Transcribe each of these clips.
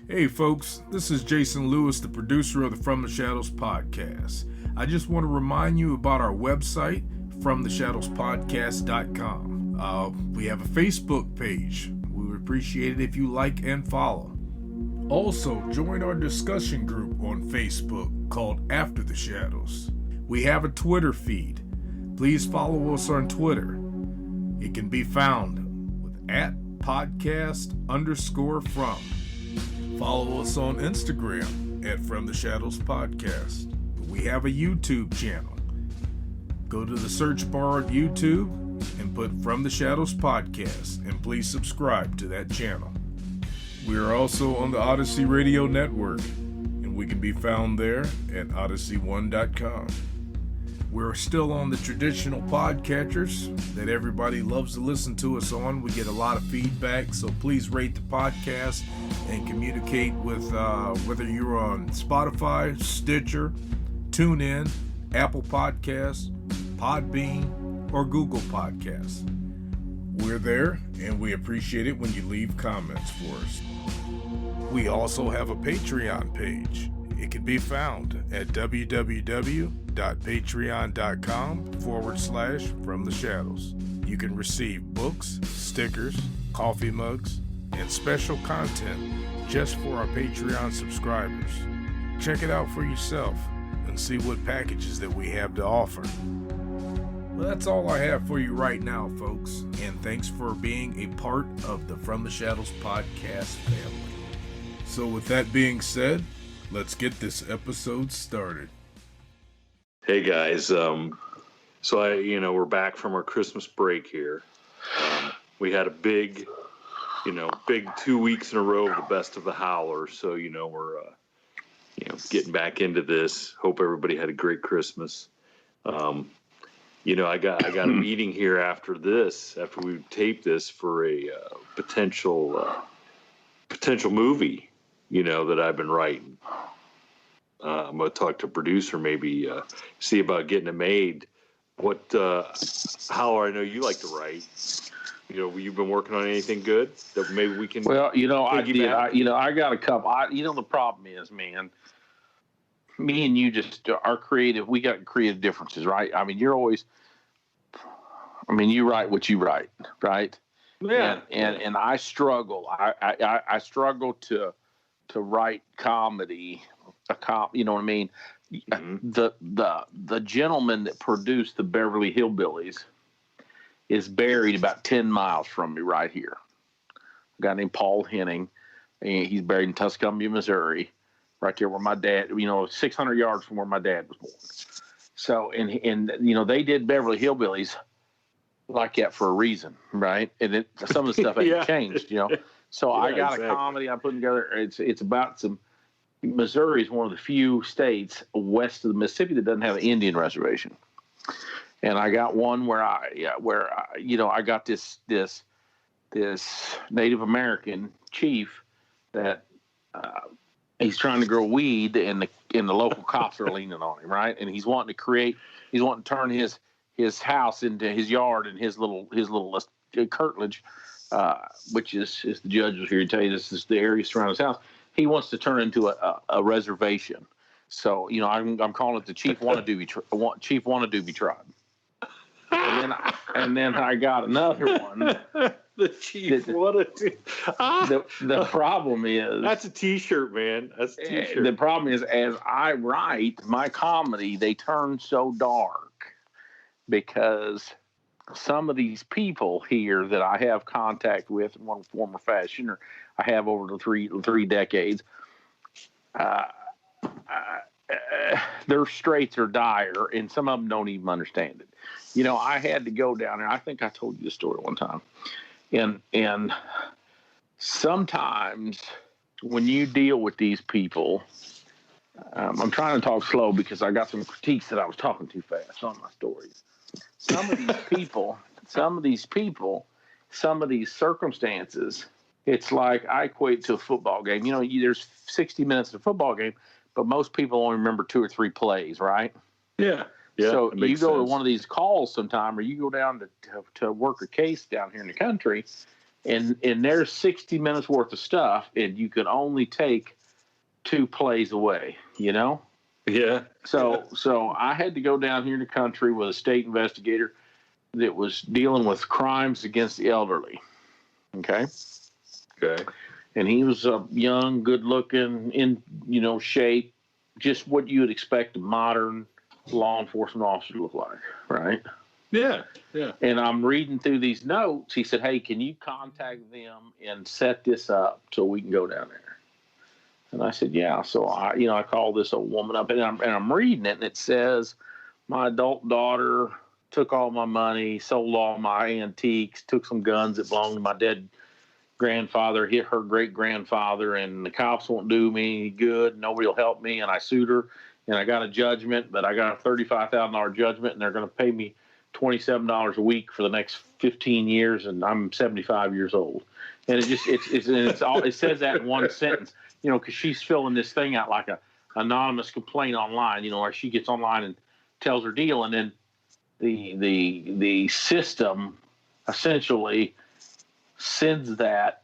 Hey folks, this is Jason Lewis, the producer of the From the Shadows podcast. I just want to remind you about our website, fromtheshadowspodcast.com. We have a Facebook page. We would appreciate it if you like and follow. Also, join our discussion group on Facebook called After the Shadows. We have a Twitter feed. Please follow us on Twitter. It can be found with @podcast_from. Follow us on Instagram at From the Shadows Podcast. We have a YouTube channel. Go to the search bar at YouTube and put From the Shadows Podcast, and please subscribe to that channel. We are also on the Odyssey Radio Network, and we can be found there at odyssey1.com. We're still on the traditional podcatchers that everybody loves to listen to us on. We get a lot of feedback, so please rate the podcast and communicate with whether you're on Spotify, Stitcher, TuneIn, Apple Podcasts, Podbean, or Google Podcasts. We're there, and we appreciate it when you leave comments for us. We also have a Patreon page. It can be found at www.patreon.com/FromTheShadows. You can receive books, stickers, coffee mugs, and special content just for our Patreon subscribers. Check it out for yourself and see what packages that we have to offer. Well, that's all I have for you right now, folks, and thanks for being a part of the From the Shadows podcast family. So with that being said, let's get this episode started. Hey guys, we're back from our Christmas break here. We had a big 2 weeks in a row of the best of the howlers. So, we're, getting back into this. Hope everybody had a great Christmas. I got a meeting here after we tape this for a potential movie, that I've been writing. I'm going to talk to producer, maybe see about getting it made. How I know you like to write. You've been working on anything good that maybe we can. Well, I did. I got a couple. The problem is, man, me and you just are creative. We got creative differences, right? I mean, you write what you write, right? Yeah. And I struggle. I struggle to write comedy. You know what I mean? Mm-hmm. The gentleman that produced the Beverly Hillbillies is buried about 10 miles from me right here. A guy named Paul Henning, and he's buried in Tuscumbia, Missouri, right there where my dad, 600 yards from where my dad was born. So, and they did Beverly Hillbillies like that for a reason, right? And some of the stuff ain't changed, So yeah, I got a comedy I'm putting together. It's about some. Missouri is one of the few states west of the Mississippi that doesn't have an Indian reservation, and I got one where I got this Native American chief that he's trying to grow weed, and the local cops are leaning on him, right? And he's wanting to turn his house into his yard and his little curtilage, which is the judge was here to tell you this is the area surrounding his house. He wants to turn into a reservation. So, I'm calling it the Chief Wanna Do Be Tribe. And then I got another one. The Chief Wanna Do. The problem is that's a T-shirt, man. That's a T-shirt. The problem is, as I write my comedy, they turn so dark because some of these people here that I have contact with in one form or fashion, or I have over the three decades, their straits are dire, and some of them don't even understand it. I had to go down there. I think I told you the story one time, and sometimes when you deal with these people, I'm trying to talk slow because I got some critiques that I was talking too fast on my stories. Some of these people, some of these circumstances, it's like I equate to a football game. There's 60 minutes of a football game, but most people only remember 2 or 3 plays, right? Yeah. So you go to one of these calls sometime, or you go down to work a case down here in the country, and there's 60 minutes worth of stuff, and you can only take 2 plays away, you know? Yeah. So I had to go down here in the country with a state investigator that was dealing with crimes against the elderly. Okay. Okay. And he was a young, good looking, in, shape, just what you would expect a modern law enforcement officer to look like. Right. Yeah. Yeah. And I'm reading through these notes. He said, "Hey, can you contact them and set this up so we can go down there?" And I said, "Yeah." So I called this old woman up, and I'm reading it, and it says, "My adult daughter took all my money, sold all my antiques, took some guns that belonged to my dead grandfather, hit her great grandfather, and the cops won't do me any good. Nobody will help me, and I sued her, and I got a judgment, but I got a $35,000 judgment, and they're going to pay me $27 a week for the next 15 years, and I'm 75 years old." And it says that in one sentence, because she's filling this thing out like a anonymous complaint online, where she gets online and tells her deal, and then the system essentially sends that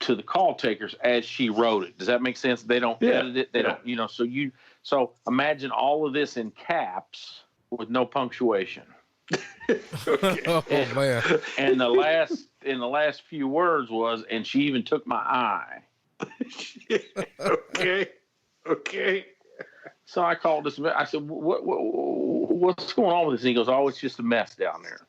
to the call takers as she wrote it. Does that make sense? They don't edit it. They don't, so imagine all of this in caps with no punctuation. Okay. Oh man. And the last few words was, "and she even took my eye." Okay. So I called this. I said, "What's going on with this?" And he goes, "Oh, it's just a mess down there.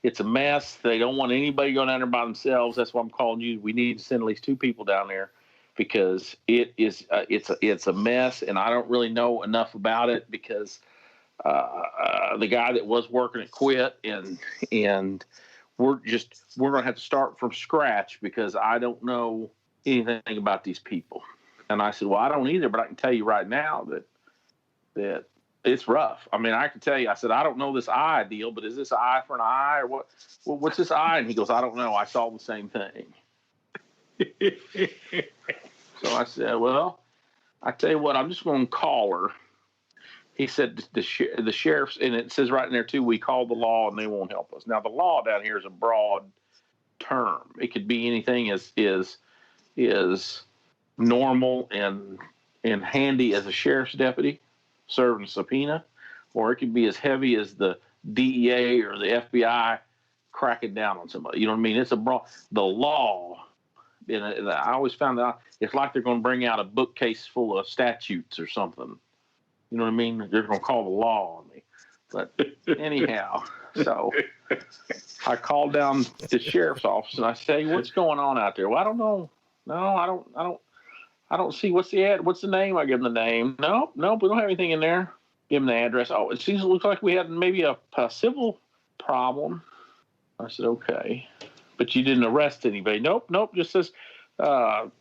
It's a mess. They don't want anybody going down there by themselves. That's why I'm calling you. We need to send at least 2 people down there because it's a mess, and I don't really know enough about it because the guy that was working it quit, and we're going to have to start from scratch because I don't know anything about these people." And I said, "Well, I don't either, but I can tell you right now that it's rough. I mean, I can tell you," I said, "I don't know this eye deal, but is this eye for an eye or what? What's this eye?" And he goes, "I don't know. I saw the same thing." So I said, "Well, I tell you what, I'm just going to call her." He said, the sheriff's, and it says right in there too, "We called the law and they won't help us." Now, the law down here is a broad term. It could be anything is normal and handy as a sheriff's deputy serving a subpoena, or it could be as heavy as the DEA or the FBI cracking down on somebody. You know what I mean? It's the law. And I always found out it's like they're going to bring out a bookcase full of statutes or something. You know what I mean? They're going to call the law on me. But anyhow, so I called down to the sheriff's office and I say, "What's going on out there?" "Well, I don't know. No, I don't see. What's the ad? What's the name?" I give them the name. Nope, we don't have anything in there. Give them the address. "Oh, it looks like we had maybe a civil problem." I said, "Okay, but you didn't arrest anybody." Nope, just says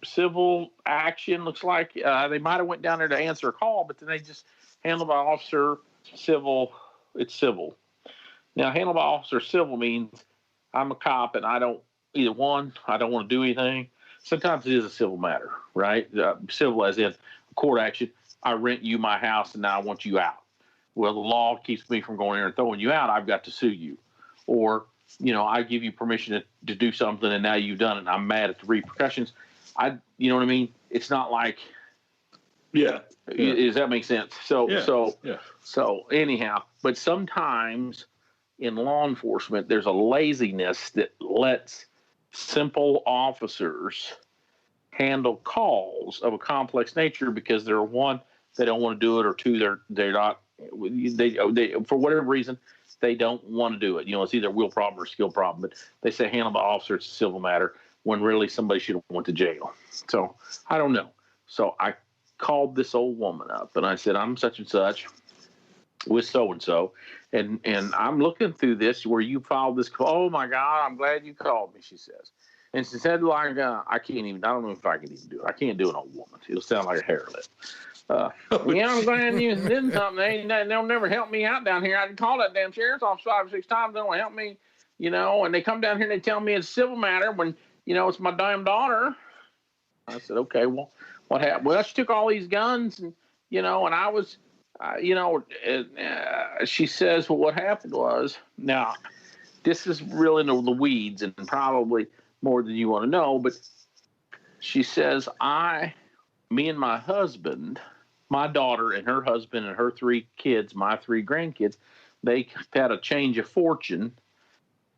civil action. Looks like they might have went down there to answer a call, but then they just handled by officer civil. It's civil. Now, handled by officer civil means I'm a cop and I don't want to do anything. Sometimes it is a civil matter, right? Civil as in court action. I rent you my house and now I want you out. Well, the law keeps me from going there and throwing you out. I've got to sue you. Or, I give you permission to do something and now you've done it and I'm mad at the repercussions. You know what I mean? It's not like, Yeah. Does that make sense? So anyhow, but sometimes in law enforcement, there's a laziness that lets simple officers handle calls of a complex nature because they're one, they don't want to do it, or two, they're not, they for whatever reason, they don't want to do it. It's either a will problem or skill problem, but they say handle by officer, it's a civil matter, when really somebody should have went to jail. So I don't know. So I called this old woman up and I said, "I'm such and such with so-and-so. And I'm looking through this where you filed this. Oh my God, I'm glad you called me," she says. And she said, like, I don't know if I can even do it. I can't do an old woman. It'll sound like a hair lip. I'm glad you did something. They'll never help me out down here. I can call that damn sheriff's office 5 or 6 times. They don't help me, and they come down here and they tell me it's a civil matter when, it's my damn daughter. I said, "Okay, well, what happened?" "Well, she took all these guns and, and I was, she says, "Well, what happened was," now, this is really in the weeds and probably more than you want to know. But she says, me and my husband, my daughter and her husband and her 3 kids, my 3 grandkids, they had a change of fortune,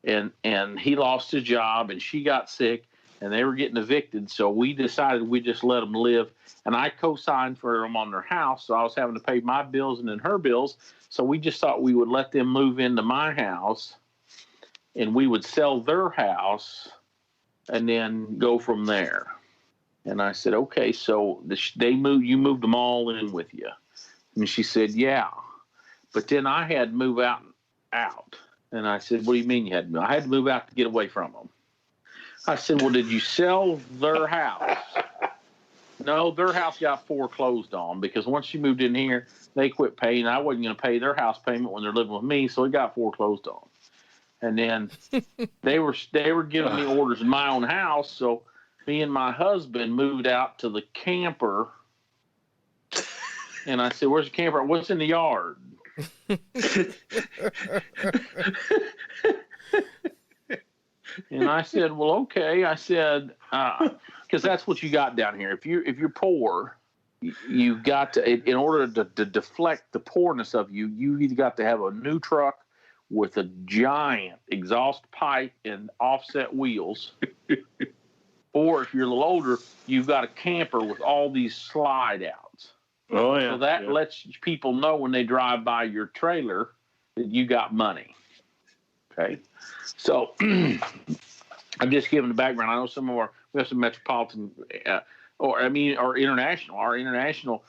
and he lost his job and she got sick and they were getting evicted. So we decided we'd just let them live. And I co-signed for them on their house. So I was having to pay my bills and then her bills. So we just thought we would let them move into my house and we would sell their house and then go from there. And I said, okay, so you moved them all in with you. And she said, yeah. But then I had to move out. And I said, what do you mean you had to move? I had to move out to get away from them. I said, well, did you sell their house? No, their house got foreclosed on because once you moved in here, they quit paying. I wasn't going to pay their house payment when they're living with me, so it got foreclosed on. And then they were giving me orders in my own house, so me and my husband moved out to the camper. And I said, where's the camper? What's in the yard? And I said, well, okay. I said, because that's what you got down here. If you're poor, you've got to, in order to deflect the poorness of you either got to have a new truck with a giant exhaust pipe and offset wheels. Or if you're a little older, you've got a camper with all these slide outs. Oh, yeah. So that lets people know when they drive by your trailer that you got money. Okay. So I'm just giving the background. I know we have some metropolitan, our international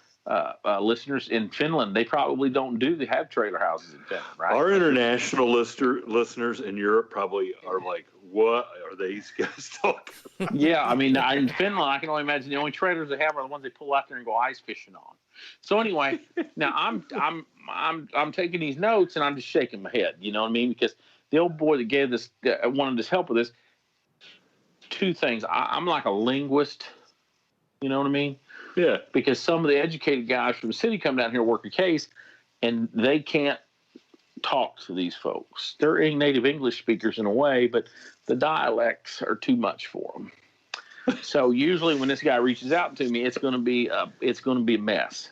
listeners in Finland, they probably don't have trailer houses in Finland, right? Our international listeners in Europe probably are like, what are these guys talking about? Yeah, I mean, in Finland, I can only imagine the only trailers they have are the ones they pull out there and go ice fishing on. So anyway, now I'm taking these notes and I'm just shaking my head. You know what I mean? Because the old boy that gave this, wanted us help with this. 2 things. I'm like a linguist. You know what I mean? Yeah. Because some of the educated guys from the city come down here and work a case, and they can't talk to these folks. They're native English speakers in a way, but the dialects are too much for them. So usually when this guy reaches out to me, it's going to be a mess.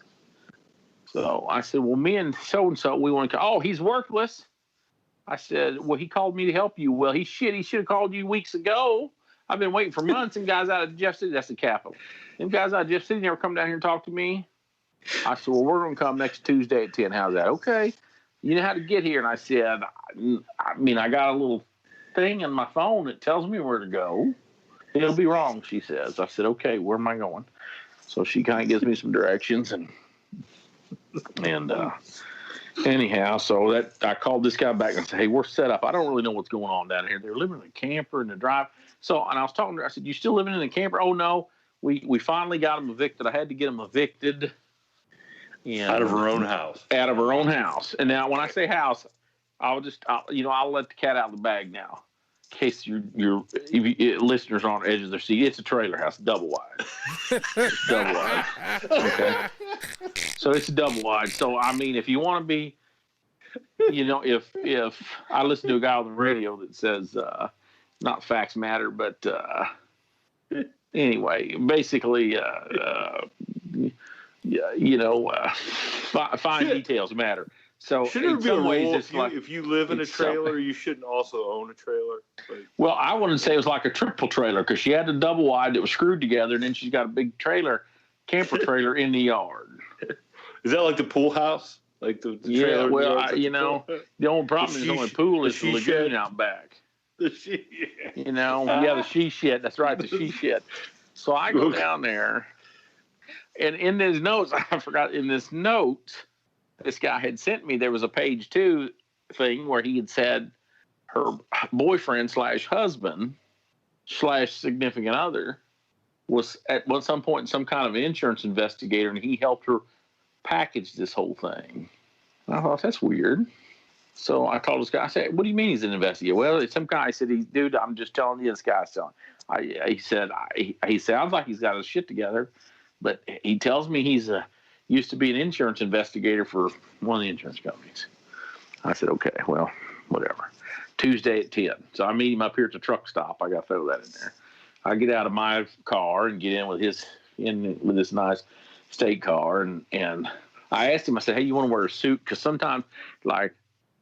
So I said, well, me and so we want to. Oh, he's worthless. I said, well, he called me to help you. Well, he should have called you weeks ago. I've been waiting for months. And guys out of Jeff City, that's the capital. Them guys out of Jeff City never come down here and talk to me. I said, well, we're going to come next Tuesday at 10. How's that? Okay. You know how to get here? And I said, I got a little thing on my phone that tells me where to go. It'll be wrong, she says. I said, okay, where am I going? So she kind of gives me some directions and anyhow, so that I called this guy back and said, hey, we're set up. I don't really know what's going on down here. They're living in a camper in the drive. So, and I was talking to her, I said, you still living in the camper? Oh, no, we finally got them evicted. I had to get them evicted. Out of her own house. Out of her own house. And now when I say house, I'll let the cat out of the bag now. In case your listeners are on the edge of their seat. It's a trailer house, double wide. It's double wide. Okay. So it's double wide. So, I mean, if you want to be, if I listen to a guy on the radio that says, not facts matter, but anyway, basically, fine details matter. So shouldn't in some ways, it's like if you live in a trailer, you shouldn't also own a trailer. Well, I wouldn't say it was like a triple trailer because she had a double wide that was screwed together, and then she's got a big camper trailer in the yard. Is that like the pool house? Like the trailer? Yeah. Well, the only problem is the only pool is the lagoon out back. The she. The she shed. That's right, the she shed. So I go down there, and in these notes, I forgot. In this note, this guy had sent me. There was a page 2 thing where he had said her boyfriend / husband / significant other was at some point some kind of insurance investigator, and he helped her package this whole thing. I thought that's weird. So I called this guy. I said, "What do you mean he's an investigator?" Well, it's some guy. I said, "Dude, I'm just telling you, this guy's telling." He said, "He sounds like he's got his shit together, but he tells me he's used to be an insurance investigator for one of the insurance companies." I said, "Okay, well, whatever." Tuesday at 10. So I meet him up here at the truck stop. I got to throw that in there. I get out of my car and get in with this nice state car. And I asked him, I said, hey, you want to wear a suit? Because sometimes, like,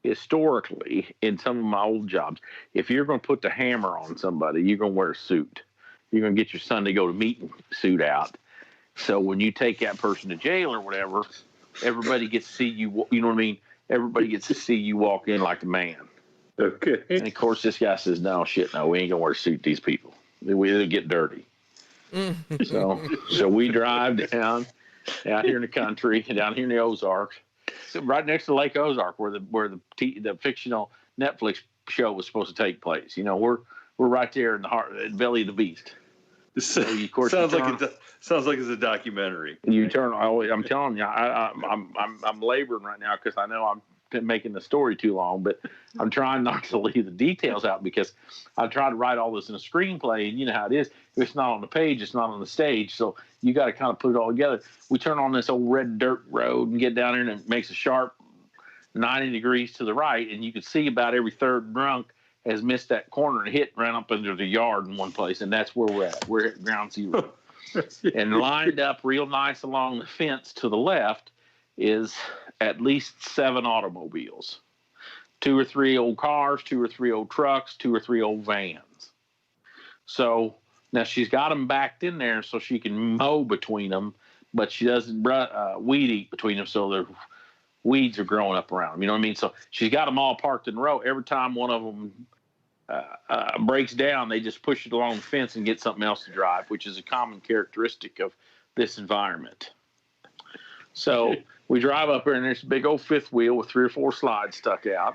historically, in some of my old jobs, if you're going to put the hammer on somebody, you're going to wear a suit. You're going to get your Sunday go to meeting suit out. So when you take that person to jail or whatever, everybody gets to see you. You know what I mean? Everybody gets to see you walk in like a man. Okay. And of course, this guy says, no, we ain't going to wear a suit, these people. They'll get dirty. So we drive down out here in the country, down here in the Ozarks, right next to Lake Ozark, where the fictional Netflix show was supposed to take place. You know, we're right there in the belly of the beast. So, of course, sounds like it's a documentary. You turn. I'm telling you, I'm laboring right now because I know I'm making the story too long, but I'm trying not to leave the details out because I try to write all this in a screenplay, and you know how it is. If it's not on the page, it's not on the stage, so you got to kind of put it all together. We turn on this old red dirt road and get down there, and it makes a sharp 90 degrees to the right, and you can see about every third drunk has missed that corner and ran up into the yard in one place, and that's where we're at. We're at ground zero. And lined up real nice along the fence to the left is at least 7 automobiles, 2 or 3 old cars, 2 or 3 old trucks, 2 or 3 old vans. So now she's got them backed in there so she can mow between them, but she doesn't weed eat between them, so the weeds are growing up around them. You know what I mean? So she's got them all parked in a row. Every time one of them breaks down, they just push it along the fence and get something else to drive, which is a common characteristic of this environment. So we drive up there, and there's a big old fifth wheel with 3 or 4 slides stuck out,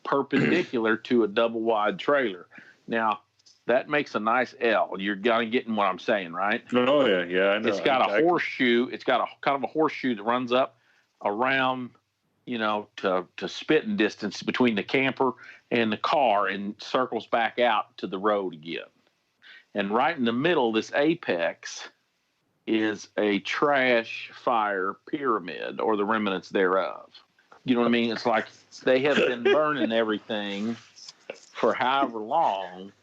perpendicular to a double-wide trailer. Now, that makes a nice L. You're kind of getting what I'm saying, right? Oh, yeah, I know. It's got a horseshoe. It's got a kind of a horseshoe that runs up around, you know, to spitting distance between the camper and the car and circles back out to the road again. And right in the middle of this apex is a trash fire pyramid, or the remnants thereof. You know what I mean? It's like they have been burning everything for however long,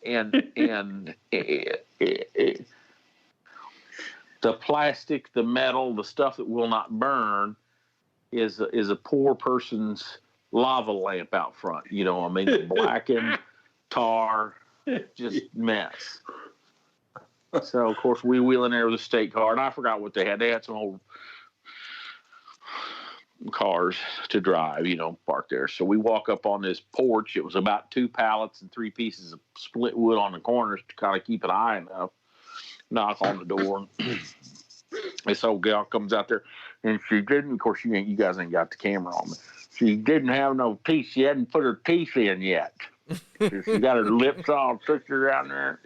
and the plastic, the metal, the stuff that will not burn is a poor person's lava lamp out front. You know what I mean? Blackened, tar, just mess. So, of course, we wheel in there with a state car, and I forgot what they had. They had some old cars to drive, you know, parked there. So we walk up on this porch. It was about 2 pallets and 3 pieces of split wood on the corners to kind of keep it high enough. Knock on the door. This old gal comes out there, and she didn't, of course, you guys ain't got the camera on me. She didn't have no teeth. She hadn't put her teeth in yet. She got her lips all twisted around there.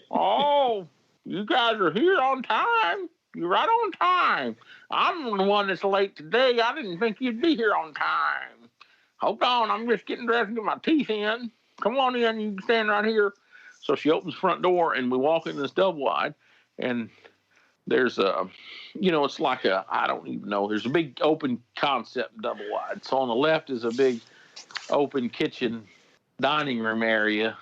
Oh, you guys are here on time. You're right on time. I'm the one that's late today. I didn't think you'd be here on time. Hold on, I'm just getting dressed and get my teeth in. Come on in, you can stand right here. So she opens the front door, and we walk in this double wide, and there's a, you know, it's like a, I don't even know, there's a big open concept double wide. So on the left is a big open kitchen dining room area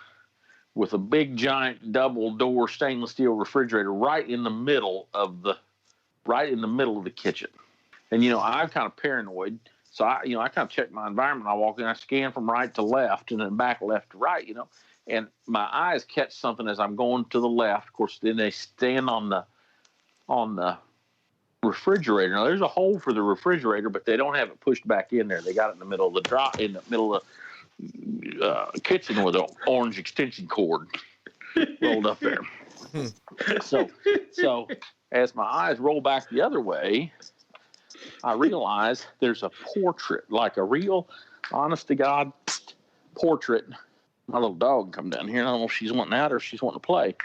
with a big giant double door stainless steel refrigerator right in the middle of the kitchen. And, you know, I'm kind of paranoid. So I kind of check my environment. I walk in, I scan from right to left and then back left to right, you know, and my eyes catch something as I'm going to the left. Of course, then they stand on the refrigerator. Now there's a hole for the refrigerator, but they don't have it pushed back in there. They got it in the middle of the kitchen with an orange extension cord rolled up there. So as my eyes roll back the other way, I realize there's a portrait, like a real, honest to God portrait. My little dog come down here. I don't know if she's wanting out or if she's wanting to play.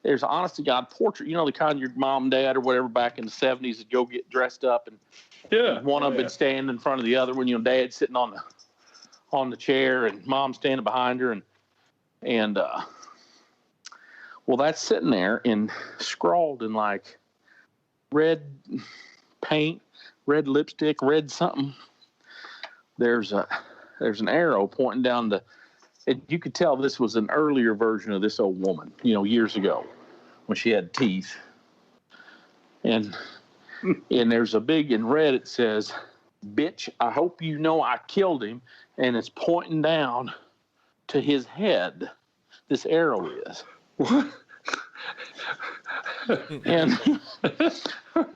There's an honest to God portrait. You know, the kind your mom and dad or whatever back in the 70s would go get dressed up, and one of them would stand in front of the other one. You know, dad's sitting on the chair and mom's standing behind her, and well, that's sitting there and scrawled in like red paint, red lipstick, red something. There's there's an arrow pointing down you could tell this was an earlier version of this old woman, years ago when she had teeth. And there's a big, in red, it says, "Bitch, I hope you know I killed him." And it's pointing down to his head. This arrow is.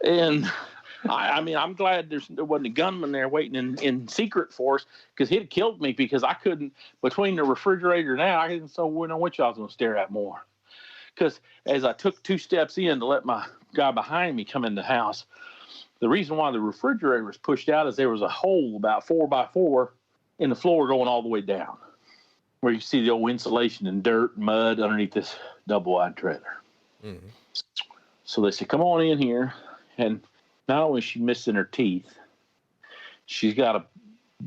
and I'm glad there wasn't a gunman there waiting in secret for us, because he'd have killed me, because I couldn't, between the refrigerator now, I didn't know which I was going to stare at more. Because as I took 2 steps in to let my guy behind me come in the house, the reason why the refrigerator was pushed out is there was a hole about 4x4 in the floor going all the way down, where you see the old insulation and dirt and mud underneath this double-wide trailer. Mm-hmm. So they said, "Come on in here." And not only is she missing her teeth, she's got a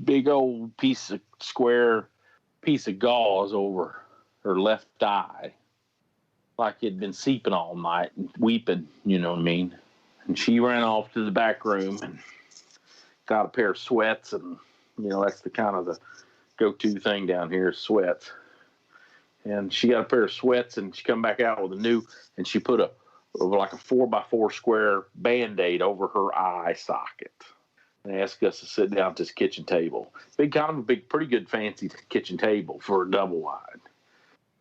big old square piece of gauze over her left eye, like it'd been seeping all night and weeping, you know what I mean? And she ran off to the back room and got a pair of sweats, and, that's the kind of the go-to thing down here is sweats. And she got a pair of sweats, and she come back out with a new, and she put like a 4x4 square Band-Aid over her eye socket. And asked us to sit down at this kitchen table. Pretty good fancy kitchen table for a double wide.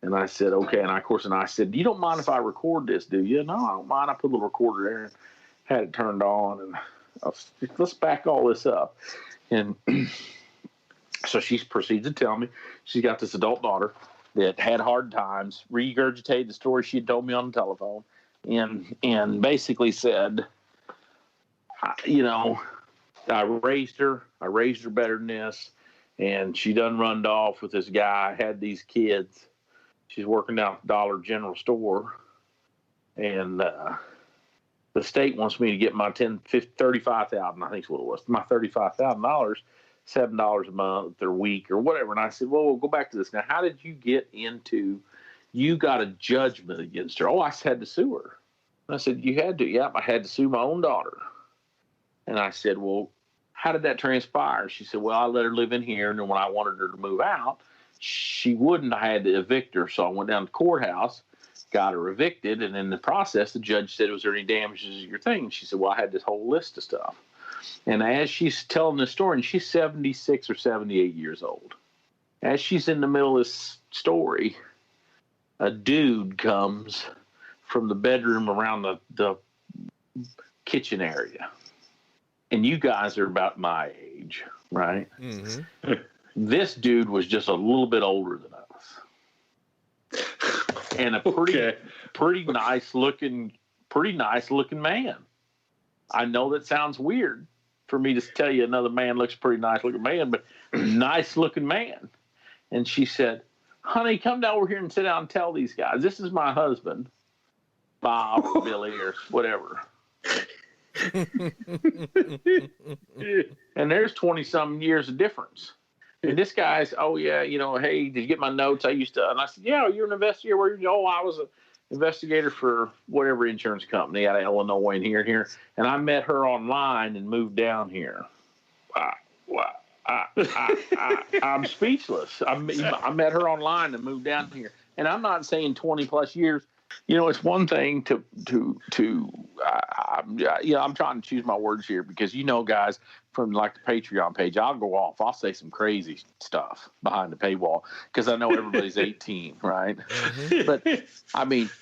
And I said, okay. And I said, "You don't mind if I record this, do you?" "No, I don't mind." I put a little recorder there and had it turned on, and let's back all this up. And so she proceeds to tell me she's got this adult daughter that had hard times, regurgitated the story she had told me on the telephone, and basically said, I raised her better than this, and she done runned off with this guy, had these kids. She's working down at the Dollar General store, and the state wants me to get my $35,000, I think is what it was, my $35,000, $7 a month or week or whatever. And I said, well, we'll go back to this. Now, how did you get into, you got a judgment against her? "Oh, I had to sue her." And I said, "You had to?" "Yep, I had to sue my own daughter." And I said, "Well, how did that transpire?" She said, "Well, I let her live in here, and then when I wanted her to move out, she wouldn't. I had to evict her. So I went down to the courthouse, got her evicted, and in the process, the judge said, was there any damages to your thing?" And she said, "Well, I had this whole list of stuff." And as she's telling this story, and she's 76 or 78 years old, as she's in the middle of this story, a dude comes from the bedroom around the kitchen area. And you guys are about my age, right? Mm-hmm. This dude was just a little bit older than us, and a pretty nice looking man. I know that sounds weird for me to tell you another man looks pretty nice looking man, but nice looking man. And she said, "Honey, come down over here and sit down and tell these guys. This is my husband, Bob or Billy or whatever." And there's 20-some years of difference. And this guy's, "Oh, yeah, hey, did you get my notes? I used to," and I said, "Yeah, you're an investigator." "Where you?" "Oh, I was an investigator for whatever insurance company out of Illinois and here and here. And I met her online and moved down here." I'm speechless. I met her online and moved down here. And I'm not saying 20 plus years. It's one thing I'm trying to choose my words here, because, guys, from like the Patreon page, I'll go off. I'll say some crazy stuff behind the paywall because I know everybody's 18, right? Mm-hmm. But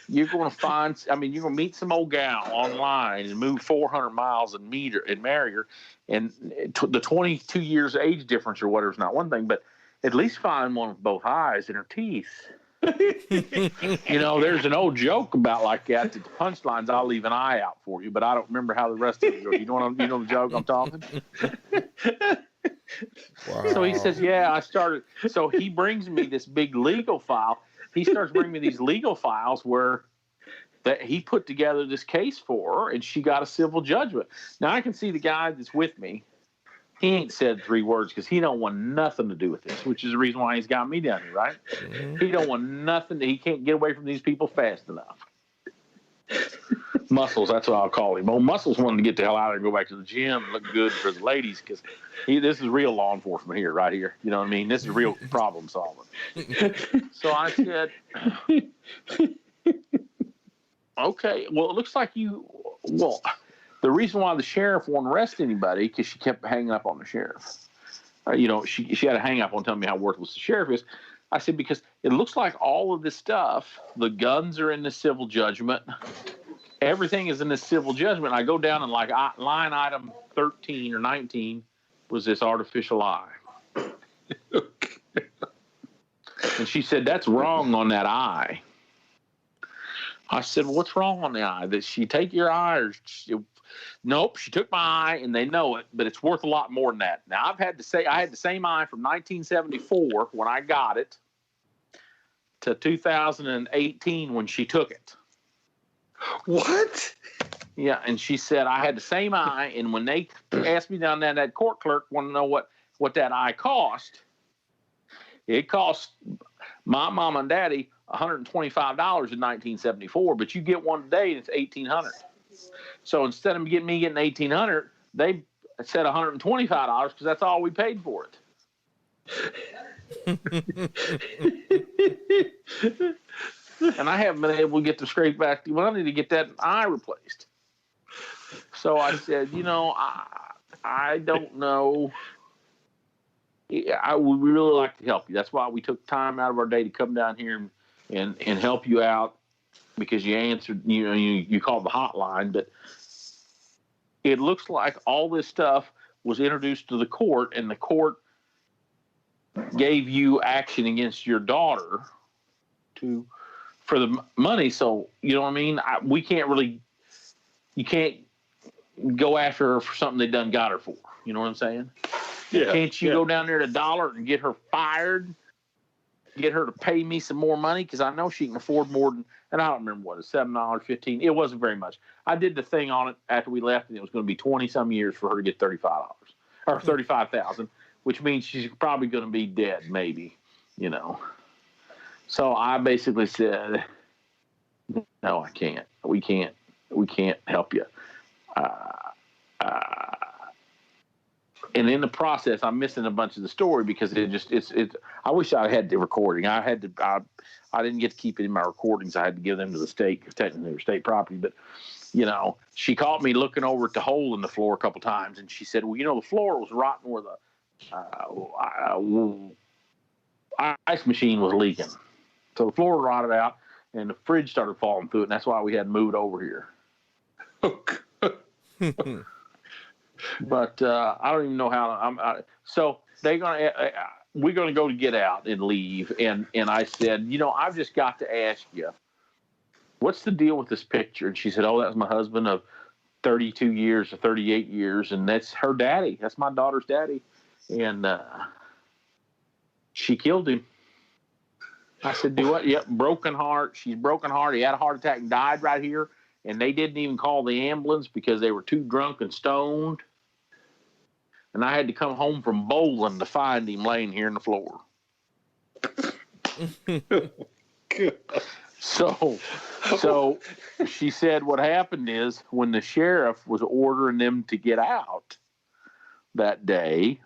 you're going to meet some old gal online and move 400 miles and meet her and marry her. And the 22 years age difference or whatever is not one thing, but at least find one with both eyes and her teeth. There's an old joke about like that. The punchlines, "I'll leave an eye out for you," but I don't remember how the rest of it goes. You know the joke I'm talking? Wow. So he says, "Yeah, I started." So he brings me this big legal file. He starts bringing me these legal files where that he put together this case for her, and she got a civil judgment. Now I can see the guy that's with me. He ain't said 3 words because he don't want nothing to do with this, which is the reason why he's got me down here, right? Mm-hmm. He don't want nothing. He can't get away from these people fast enough. Muscles, that's what I'll call him. Well, Muscles wanted to get the hell out of there and go back to the gym and look good for the ladies because this is real law enforcement here, right here. You know what I mean? This is real problem solving. So I said, okay, well, it looks like the reason why the sheriff won't arrest anybody because she kept hanging up on the sheriff. She had to hang up on telling me how worthless the sheriff is. I said, because it looks like all of this stuff, the guns are in the civil judgment. Everything is in the civil judgment. I go down and like line item 13 or 19 was this artificial eye. And she said, that's wrong on that eye. I said, what's wrong on the eye? Did she take your eye? Nope, she took my eye, and they know it, but it's worth a lot more than that. Now, I had the same eye from 1974 when I got it to 2018 when she took it. What? Yeah, and she said I had the same eye, and when they asked me down there, that court clerk wanted to know what that eye cost. It cost my mom and daddy $125 in 1974, but you get one today, and it's $1,800. So instead of getting $1,800, they said $125 because that's all we paid for it. And I haven't been able to get the scrape back money to get that eye replaced. So I said, I don't know. I would really like to help you. That's why we took time out of our day to come down here and help you out, because you answered, you called the hotline. But it looks like all this stuff was introduced to the court, and the court gave you action against your daughter for the money. So, you know what I mean? You can't go after her for something they done got her for. You know what I'm saying? Yeah. Can't you go down there to Dollar and get her fired? Get her to pay me some more money? Because I know she can afford more than, and I don't remember what, $7, $15. It wasn't very much. I did the thing on it after we left, and it was going to be 20-some years for her to get $35 or $35,000, which means she's probably going to be dead, maybe, So I basically said, no, I can't. We can't help you. And in the process, I'm missing a bunch of the story because I wish I had the recording. I didn't get to keep it in my recordings. I had to give them to the state, because technically they're state property. But, she caught me looking over at the hole in the floor a couple times, and she said, well, the floor was rotten where the ice machine was leaking. So the floor rotted out, and the fridge started falling through it, and that's why we had to move it over here. But I don't even know how. So we're going to go to get out and leave. And I said, I've just got to ask you, what's the deal with this picture? And she said, oh, that was my husband of 32 years or 38 years. And that's her daddy. That's my daughter's daddy. And she killed him. I said, do what? Yep, broken heart. She's broken heart. He had a heart attack and died right here. And they didn't even call the ambulance because they were too drunk and stoned. And I had to come home from bowling to find him laying here on the floor. So she said what happened is when the sheriff was ordering them to get out that day,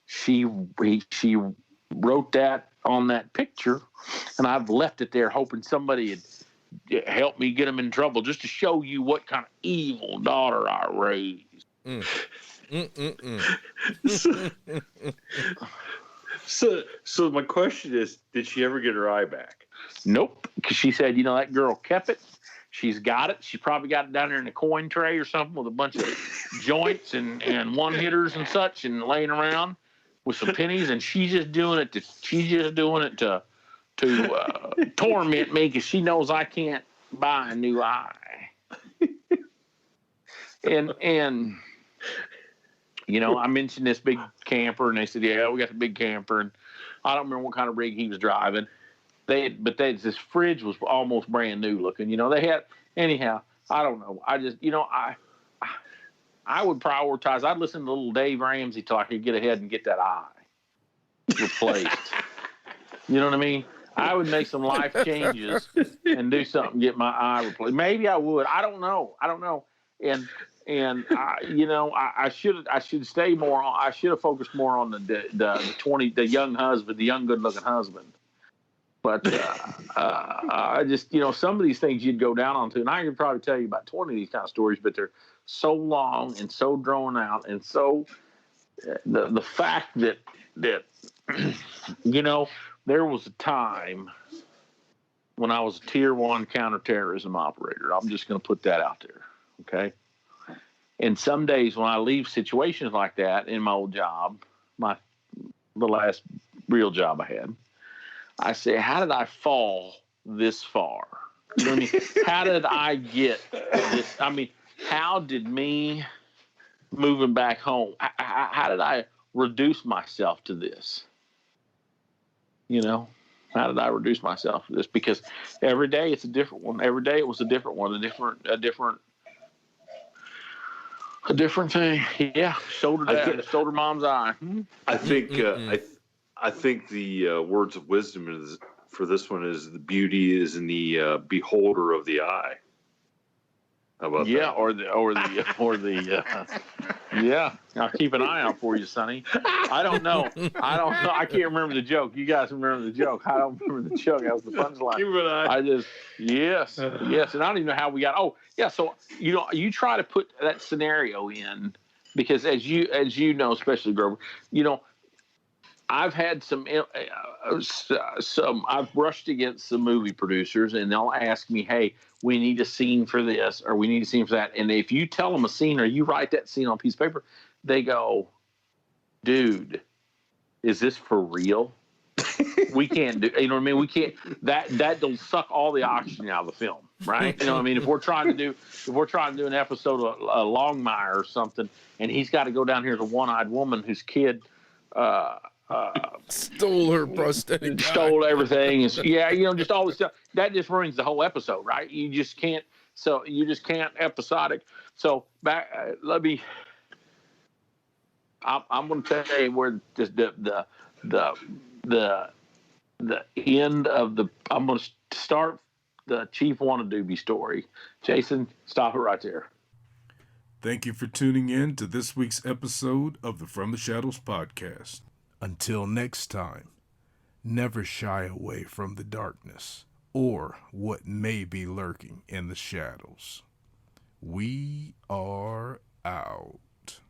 she wrote that on that picture, and I've left it there hoping somebody would help me get them in trouble, just to show you what kind of evil daughter I raised. So my question is, did she ever get her eye back? Nope, because she said, that girl kept it. She's got it. She probably got it down there in a coin tray or something with a bunch of joints and one hitters and such, and laying around with some pennies. And she's just doing it to torment me because she knows I can't buy a new eye. And I mentioned this big camper, and they said, yeah, we got the big camper. And I don't remember what kind of rig he was driving. This fridge was almost brand new looking. They had, anyhow, I don't know. I just, I would prioritize. I'd listen to little Dave Ramsey till I could get ahead and get that eye replaced. You know what I mean? I would make some life changes and do something, get my eye replaced. Maybe I would. I don't know. And I should stay more on. I should have focused more on the young husband, the young good looking husband. But I just, some of these things you'd go down onto, and I could probably tell you about 20 of these kind of stories, but they're so long and so drawn out, and so the fact that there was a time when I was a tier 1 counterterrorism operator. I'm just going to put that out there, okay? And some days when I leave situations like that in my old job, the last real job I had, I say, how did I fall this far? You know what I mean? How did I get this? I mean, how did me moving back home, how did I reduce myself to this? How did I reduce myself to this? Because every day it's a different one. Every day it was a different one, a different thing. Yeah, shoulder mom's eye. I think I think the words of wisdom for this one is the beauty is in the beholder of the eye. How about that? Yeah, or the yeah. I'll keep an eye out for you, Sonny. I don't know. I can't remember the joke. You guys remember the joke? I don't remember the joke. That was the punchline. Keep an eye. Yes, and I don't even know how we got. Oh, yeah. So you try to put that scenario in because as you know, especially Grover, I've had some. I've brushed against some movie producers, and they'll ask me, "Hey, we need a scene for this, or we need a scene for that." And if you tell them a scene, or you write that scene on a piece of paper, they go, "Dude, is this for real? We can't do. You know what I mean? We can't. That'll suck all the oxygen out of the film, right? You know what I mean? If we're trying to do an episode of Longmire or something, and he's got to go down here to one-eyed woman whose kid." Stole her prosthetic. Stole everything. Just all this stuff. That just ruins the whole episode, right? You just can't. So you just can't episodic. So back. I'm going to tell you where the end of the. I'm going to start the Chief Wannadoobie story. Jason, stop it right there. Thank you for tuning in to this week's episode of the From the Shadows podcast. Until next time, never shy away from the darkness or what may be lurking in the shadows. We are out.